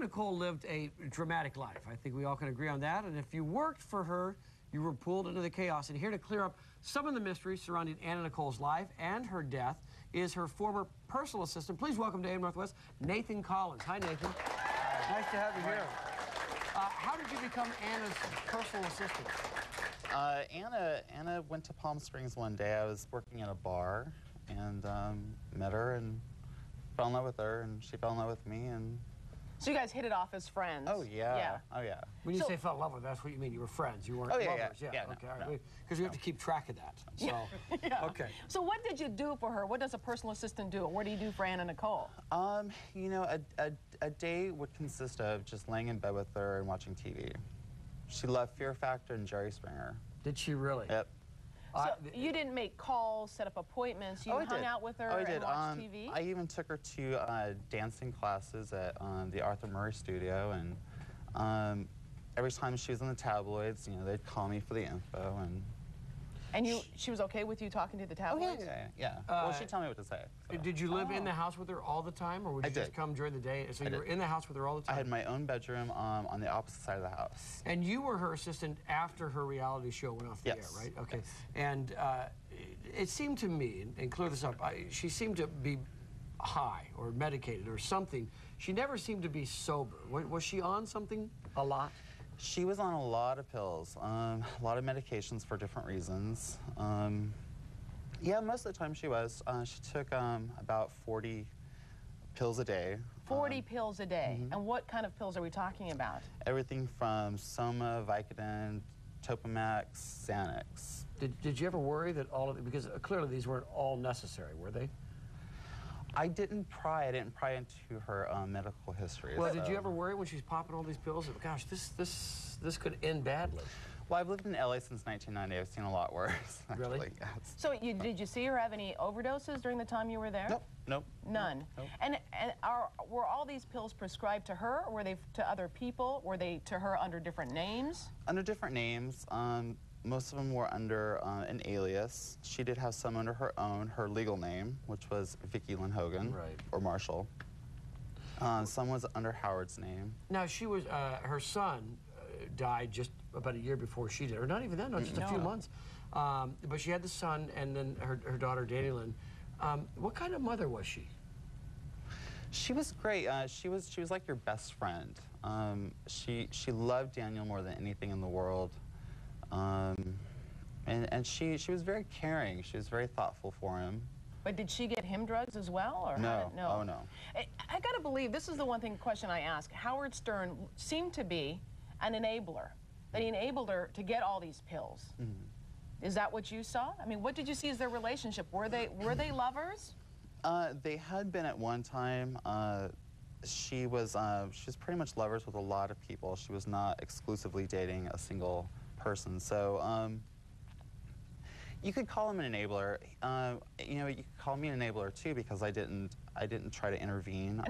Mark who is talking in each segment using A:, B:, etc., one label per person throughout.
A: Nicole lived a dramatic life. I think we all can agree on that. And if you worked for her, you were pulled into the chaos. And here to clear up some of the mysteries surrounding Anna Nicole's life and her death is her former personal assistant. Please welcome to AM Northwest, Nathan Collins. Hi, Nathan. Nice to have you here. How did you become Anna's personal assistant?
B: Anna went to Palm Springs one day. I was working at a bar and met her and fell in love with her, and she fell in love with me. And
C: so you guys hit it off as friends?
B: Oh, yeah. Oh, yeah.
A: When you say fell in love with her, that's what you mean. You were friends. You weren't lovers. Yeah. Okay.
B: No.
A: Because you have to keep track of that. So, okay.
C: So what did you do for her? What does a personal assistant do? What do you do for Anna Nicole?
B: You know, a day would consist of just laying in bed with her and watching TV. She loved Fear Factor and Jerry Springer.
A: Did she really?
B: Yep.
C: So you didn't make calls, set up appointments, you hung out with her and watched TV?
B: I even took her to dancing classes at the Arthur Murray studio, and every time she was in the tabloids, you know, they'd call me for the info. And
C: she was okay with you talking to the tabloids?
B: Oh, yeah. Well, she'd tell me what to say. So.
A: Did you live in the house with her all the time, or would you just come during the day? So you were in the house with her all the time?
B: I had my own bedroom on the opposite side of the house.
A: And you were her assistant after her reality show went off the air, right? Okay.
B: Yes.
A: And it seemed to me, and clear this up, she seemed to be high or medicated or something. She never seemed to be sober. Was she on something a lot?
B: She was on a lot of pills, a lot of medications for different reasons. Yeah, most of the time she was. She took about 40 pills a day.
C: 40 pills a day? And what kind of pills are we talking about?
B: Everything from Soma, Vicodin, Topamax, Xanax.
A: Did you ever worry that all of it, because clearly these weren't all necessary, were they?
B: I didn't pry into her medical history.
A: Well, did you ever worry when she's popping all these pills that, gosh, this could end badly?
B: Well, I've lived in LA since 1990. I've seen a lot worse. Actually.
A: Really?
B: Yes.
C: So did you see her have any overdoses during the time you were there?
B: Nope.
C: None?
B: Nope.
C: And were all these pills prescribed to her, or were they to other people? Were they to her under different names?
B: Under different names. Most of them were under an alias. She did have some under her legal name, which was Vicki Lynn Hogan, or Marshall. Some was under Howard's name.
A: Now, she was, her son died just about a year before she did, or not even that, no, just a few months. But she had the son, and then her daughter, Danny Lynn. What kind of mother was she?
B: She was great. She was like your best friend. She loved Daniel more than anything in the world. And she was very caring. She was very thoughtful for him.
C: But did she get him drugs as well? Or
B: no.
C: No.
B: Oh, no.
C: I got to believe, this is the question I ask. Howard Stern seemed to be an enabler, that he enabled her to get all these pills. Is that what you saw? I mean, what did you see as their relationship? Were they lovers?
B: They had been at one time. She was pretty much lovers with a lot of people. She was not exclusively dating a single person. So you could call him an enabler. You know, you could call me an enabler too, because I didn't try to intervene.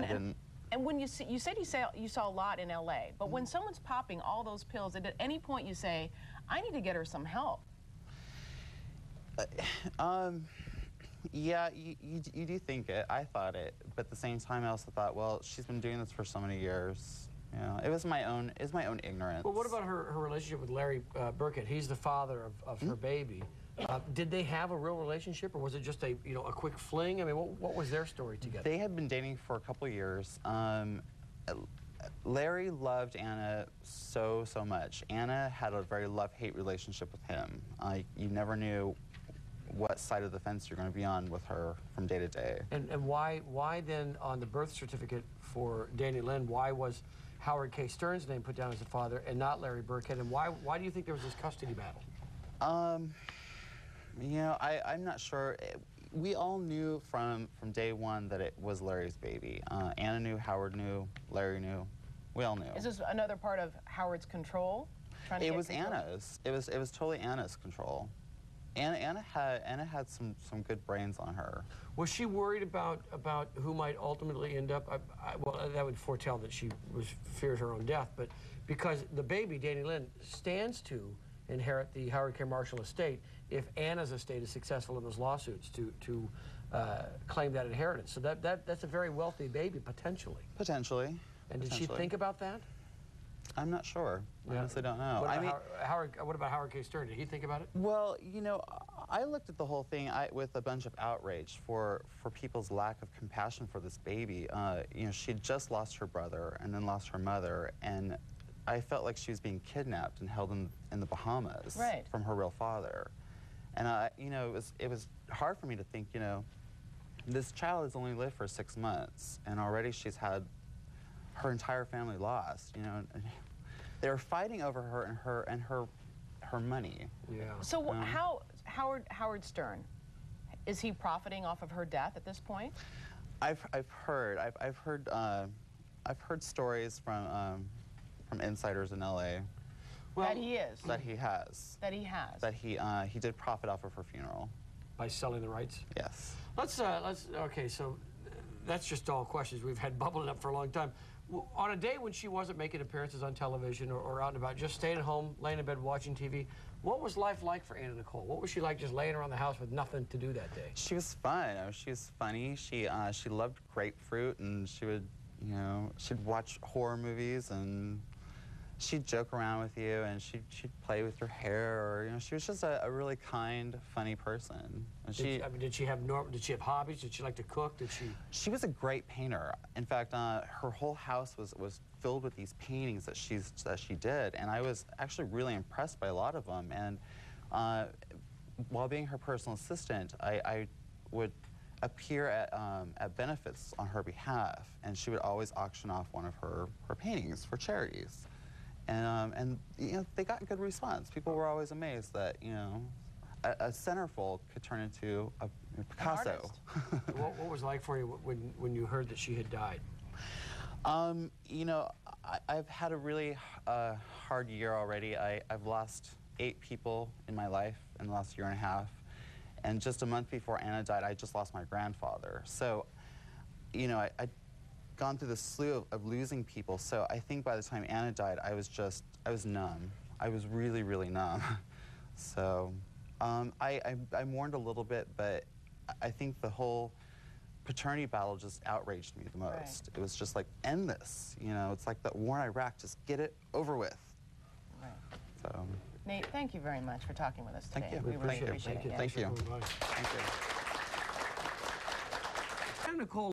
C: And when you said you saw a lot in LA, but when someone's popping all those pills, at any point you say, I need to get her some help?
B: Yeah, you do think it. I thought it, but at the same time I also thought, well, she's been doing this for so many years. You know, it was my own ignorance.
A: Well, what about her relationship with Larry Burkett? He's the father of her baby. Did they have a real relationship, or was it just a quick fling? I mean, what was their story together?
B: They had been dating for a couple of years. Larry loved Anna so much. Anna had a very love-hate relationship with him. You never knew what side of the fence you're going to be on with her from day to day. And
A: why then on the birth certificate for Danny Lynn, why was Howard K. Stern's name put down as the father and not Larry Burkett? And why do you think there was this custody battle?
B: You know, I'm not sure. We all knew from day one that it was Larry's baby. Anna knew, Howard knew, Larry knew. We all knew.
C: Is this another part of Howard's control?
B: It was Anna's. It was totally Anna's control. Anna had some good brains on her.
A: Was she worried about who might ultimately end up? Well, that would foretell that she feared her own death. But because the baby, Danny Lynn, stands to inherit the Howard K. Marshall estate if Anna's estate is successful in those lawsuits to claim that inheritance. So that's a very wealthy baby, potentially.
B: Potentially.
A: And did she
B: potentially.
A: think about that?
B: I'm not sure. I honestly don't know.
A: What
B: I
A: about
B: mean,
A: what about Howard K. Stern? Did he think about it?
B: well, you know, I looked at the whole thing with a bunch of outrage for people's lack of compassion for this baby. You know, she had just lost her brother and then lost her mother, and I felt like she was being kidnapped and held in the Bahamas from her real father. And you know, it was hard for me to think, you know, this child has only lived for 6 months, and already she's had her entire family lost. You know, they were fighting over her and her money.
C: Yeah. So how Howard Stern, is he profiting off of her death at this point?
B: I've heard stories from insiders in L.A.
A: Well,
C: that he is.
B: That he has.
C: That he has.
B: That he did profit off of her funeral.
A: By selling the rights?
B: Yes.
A: Let's okay, so that's just all questions we've had bubbling up for a long time. On a day when she wasn't making appearances on television or out and about, just staying at home, laying in bed watching TV, what was life like for Anna Nicole? What was she like just laying around the house with nothing to do that day?
B: She was fun. She was funny. She loved grapefruit, and she would, you know, she'd watch horror movies, and she'd joke around with you, and she'd play with your hair, or, you know, she was just a really kind, funny person. And
A: did she have hobbies? Did she like to cook?
B: She was a great painter. In fact, her whole house was filled with these paintings that she did, and I was actually really impressed by a lot of them. And while being her personal assistant, I would appear at benefits on her behalf, and she would always auction off one of her paintings for charities. And you know, they got good response. People were always amazed that, you know, a centerfold could turn into a Picasso.
A: What was it like for you when you heard that she had died?
B: You know, I've had a really hard year already. I've lost 8 people in my life in the last year and a half. And just a month before Anna died, I just lost my grandfather. So, you know, I'd gone through the slew of losing people. So I think by the time Anna died, I was numb. I was really, really numb. So I mourned a little bit, but I think the whole paternity battle just outraged me the most.
C: Right.
B: It was just like, end this. You know, it's like that war in Iraq, just get it over with.
C: Right.
B: So.
C: Nate, thank you very much for talking with us today.
B: Thank you.
C: We really appreciate it.
B: Thank you.
A: Anna Nicole